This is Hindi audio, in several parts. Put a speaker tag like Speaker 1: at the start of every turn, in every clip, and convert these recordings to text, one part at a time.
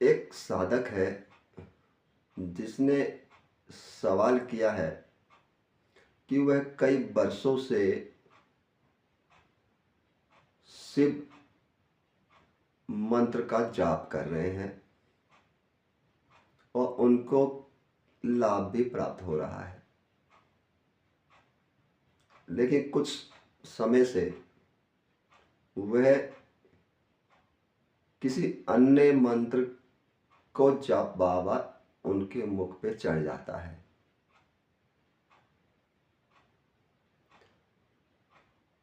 Speaker 1: एक साधक है जिसने सवाल किया है कि वह कई वर्षों से शिव मंत्र का जाप कर रहे हैं और उनको लाभ भी प्राप्त हो रहा है, लेकिन कुछ समय से वह किसी अन्य मंत्र को जप बार उनके मुख पे चढ़ जाता है।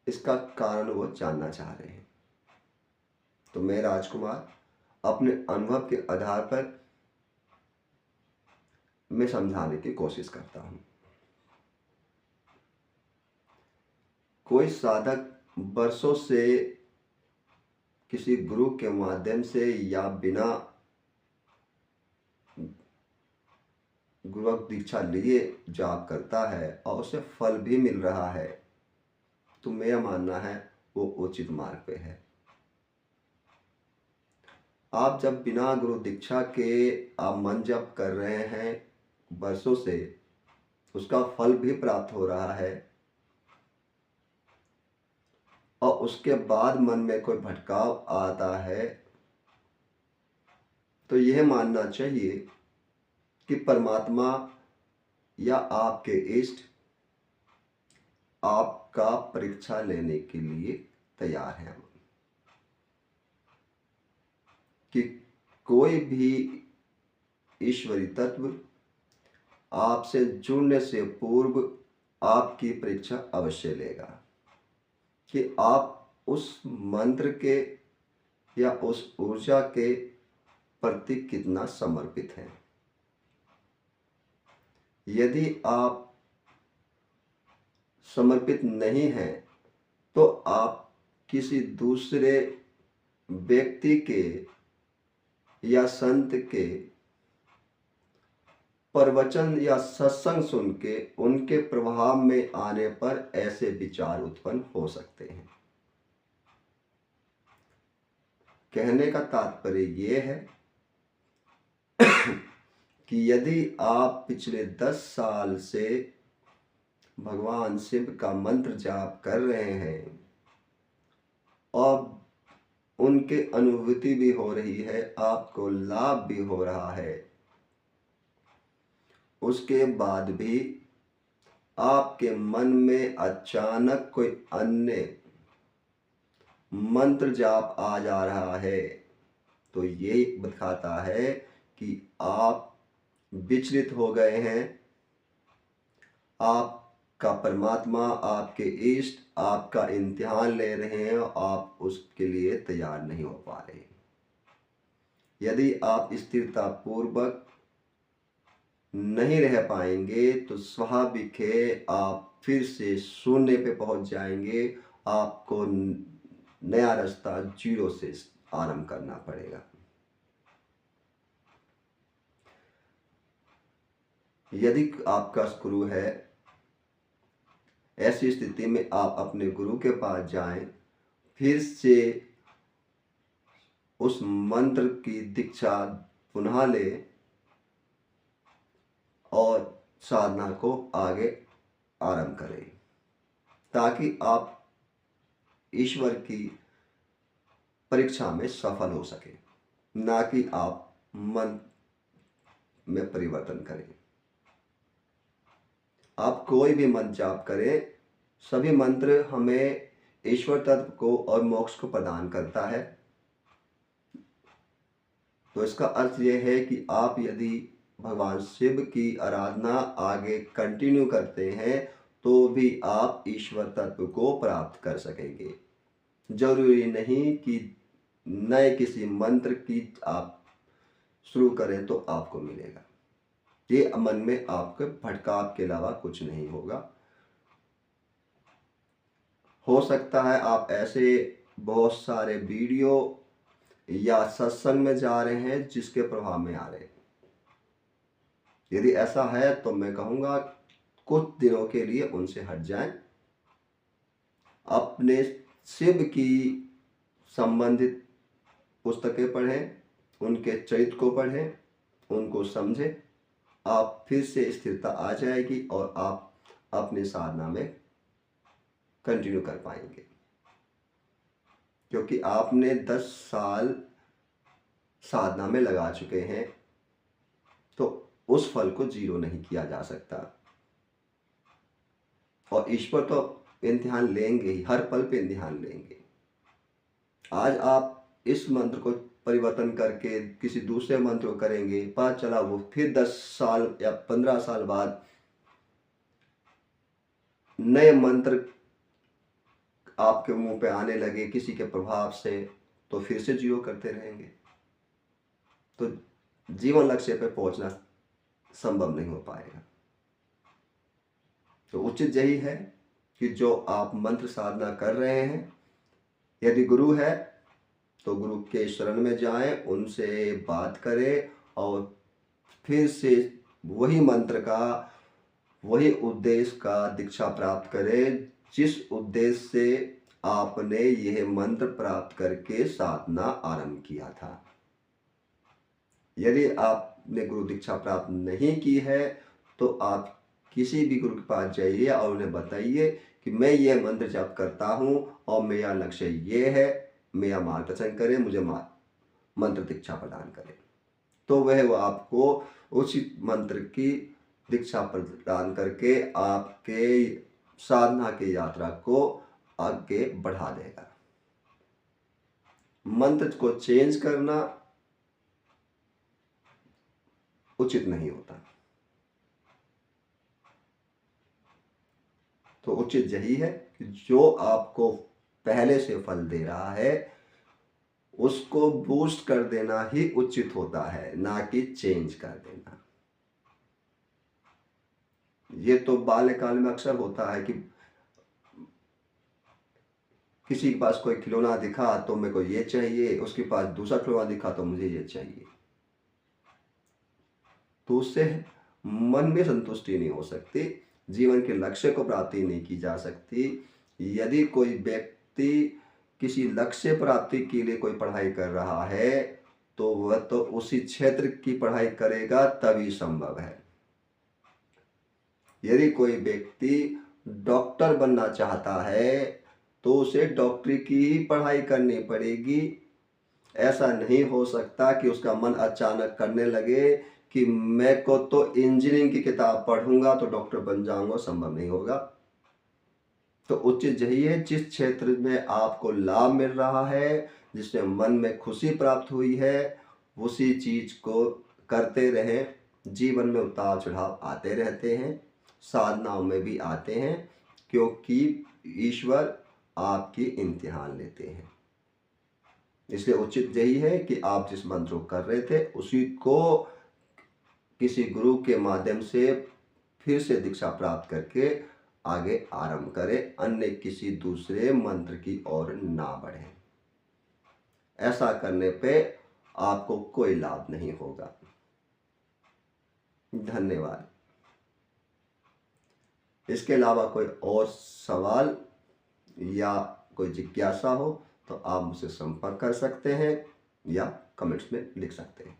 Speaker 1: इसका कारण वो जानना चाह रहे हैं। तो मैं राजकुमार अपने अनुभव के आधार पर मैं समझाने की कोशिश करता हूँ। कोई साधक वर्षों से किसी गुरु के माध्यम से या बिना गुरु दीक्षा लिए जाप करता है और उसे फल भी मिल रहा है, तो मेरा मानना है वो उचित मार्ग पे है। आप जब बिना गुरु दीक्षा के आप मन जप कर रहे हैं वर्षों से, उसका फल भी प्राप्त हो रहा है और उसके बाद मन में कोई भटकाव आता है, तो यह मानना चाहिए कि परमात्मा या आपके इष्ट आपका परीक्षा लेने के लिए तैयार है। कि कोई भी ईश्वरी तत्व आपसे जुड़ने से पूर्व आपकी परीक्षा अवश्य लेगा कि आप उस मंत्र के या उस ऊर्जा के प्रति कितना समर्पित हैं। यदि आप समर्पित नहीं हैं तो आप किसी दूसरे व्यक्ति के या संत के प्रवचन या सत्संग सुन के उनके प्रभाव में आने पर ऐसे विचार उत्पन्न हो सकते हैं। कहने का तात्पर्य ये है कि यदि आप पिछले 10 साल से भगवान शिव का मंत्र जाप कर रहे हैं और उनके अनुभूति भी हो रही है, आपको लाभ भी हो रहा है, उसके बाद भी आपके मन में अचानक कोई अन्य मंत्र जाप आ जा रहा है, तो ये दिखाता है कि आप विचलित हो गए हैं। आपका परमात्मा, आपके इष्ट आपका इम्तिहान ले रहे हैं और आप उसके लिए तैयार नहीं हो पा रहे। यदि आप स्थिरता पूर्वक नहीं रह पाएंगे तो स्वाभाविक है आप फिर से शून्य पे पहुंच जाएंगे। आपको नया रास्ता जीरो से आरंभ करना पड़ेगा। यदि आपका गुरु है, ऐसी स्थिति में आप अपने गुरु के पास जाएं, फिर से उस मंत्र की दीक्षा पुनः लें और साधना को आगे आरंभ करें, ताकि आप ईश्वर की परीक्षा में सफल हो सके, ना कि आप मन में परिवर्तन करें। आप कोई भी मंत्र जाप करें, सभी मंत्र हमें ईश्वर तत्व को और मोक्ष को प्रदान करता है। तो इसका अर्थ यह है कि आप यदि भगवान शिव की आराधना आगे कंटिन्यू करते हैं तो भी आप ईश्वर तत्व को प्राप्त कर सकेंगे। जरूरी नहीं कि नए किसी मंत्र की आप शुरू करें तो आपको मिलेगा। ये मन में आपके भटकाव के अलावा कुछ नहीं होगा। हो सकता है आप ऐसे बहुत सारे वीडियो या सत्संग में जा रहे हैं जिसके प्रभाव में आ रहे हैं। यदि ऐसा है तो मैं कहूँगा कुछ दिनों के लिए उनसे हट जाएं, अपने शिव की संबंधित पुस्तकें पढ़ें उनके चरित्र को पढ़ें, उनको समझें, आप फिर से स्थिरता आ जाएगी और आप अपनी साधना में कंटिन्यू कर पाएंगे। क्योंकि आपने 10 साल साधना में लगा चुके हैं, तो उस फल को जीरो नहीं किया जा सकता। और ईश्वर तो इम्तिहान लेंगे ही, हर पल पे इम्तिहान लेंगे। आज आप इस मंत्र को परिवर्तन करके किसी दूसरे मंत्र को करेंगे, पता चला वो फिर 10 साल या 15 साल बाद नए मंत्र आपके मुंह पे आने लगे किसी के प्रभाव से, तो फिर से जीरो करते रहेंगे, तो जीवन लक्ष्य पे पहुंचना संभव नहीं हो पाएगा। तो उचित यही है कि जो आप मंत्र साधना कर रहे हैं, यदि गुरु है तो गुरु के शरण में जाएं, उनसे बात करें और फिर से वही मंत्र का, वही उद्देश्य का दीक्षा प्राप्त करें जिस उद्देश्य से आपने यह मंत्र प्राप्त करके साधना आरंभ किया था। यदि आपने गुरु दीक्षा प्राप्त नहीं की है तो आप किसी भी गुरु के पास जाइए और उन्हें बताइए कि मैं ये मंत्र जप करता हूँ और मेरा लक्ष्य ये है, मेरा मार्गदर्शन करें, मुझे मंत्र दीक्षा प्रदान करें। तो वह आपको उचित मंत्र की दीक्षा प्रदान करके आपके साधना की यात्रा को आगे बढ़ा देगा। मंत्र को चेंज करना उचित नहीं होता। तो उचित यही है कि जो आपको पहले से फल दे रहा है उसको बूस्ट कर देना ही उचित होता है, ना कि चेंज कर देना। ये तो बाल्यकाल में अक्सर होता है कि किसी के पास कोई खिलौना दिखा तो मेरे को ये चाहिए, उसके पास दूसरा खिलौना दिखा तो मुझे ये चाहिए, तो उससे मन में संतुष्टि नहीं हो सकती, जीवन के लक्ष्य को प्राप्ति नहीं की जा सकती। यदि कोई व्यक्ति किसी लक्ष्य प्राप्ति के लिए कोई पढ़ाई कर रहा है तो वह तो उसी क्षेत्र की पढ़ाई करेगा तभी संभव है। यदि कोई व्यक्ति डॉक्टर बनना चाहता है तो उसे डॉक्टरी की ही पढ़ाई करनी पड़ेगी। ऐसा नहीं हो सकता कि उसका मन अचानक करने लगे कि मैं को तो इंजीनियरिंग की किताब पढ़ूंगा तो डॉक्टर बन जाऊंगा, संभव नहीं होगा। तो उचित यही है, जिस क्षेत्र में आपको लाभ मिल रहा है, जिसमें मन में खुशी प्राप्त हुई है, उसी चीज को करते रहें। जीवन में उतार चढ़ाव आते रहते हैं, साधनाओं में भी आते हैं, क्योंकि ईश्वर आपकी इम्तिहान लेते हैं। इसलिए उचित यही है कि आप जिस मंत्र को कर रहे थे उसी को किसी गुरु के माध्यम से फिर से दीक्षा प्राप्त करके आगे आरंभ करें, अन्य किसी दूसरे मंत्र की ओर ना बढ़ें। ऐसा करने पे आपको कोई लाभ नहीं होगा। धन्यवाद। इसके अलावा कोई और सवाल या कोई जिज्ञासा हो तो आप मुझसे संपर्क कर सकते हैं या कमेंट्स में लिख सकते हैं।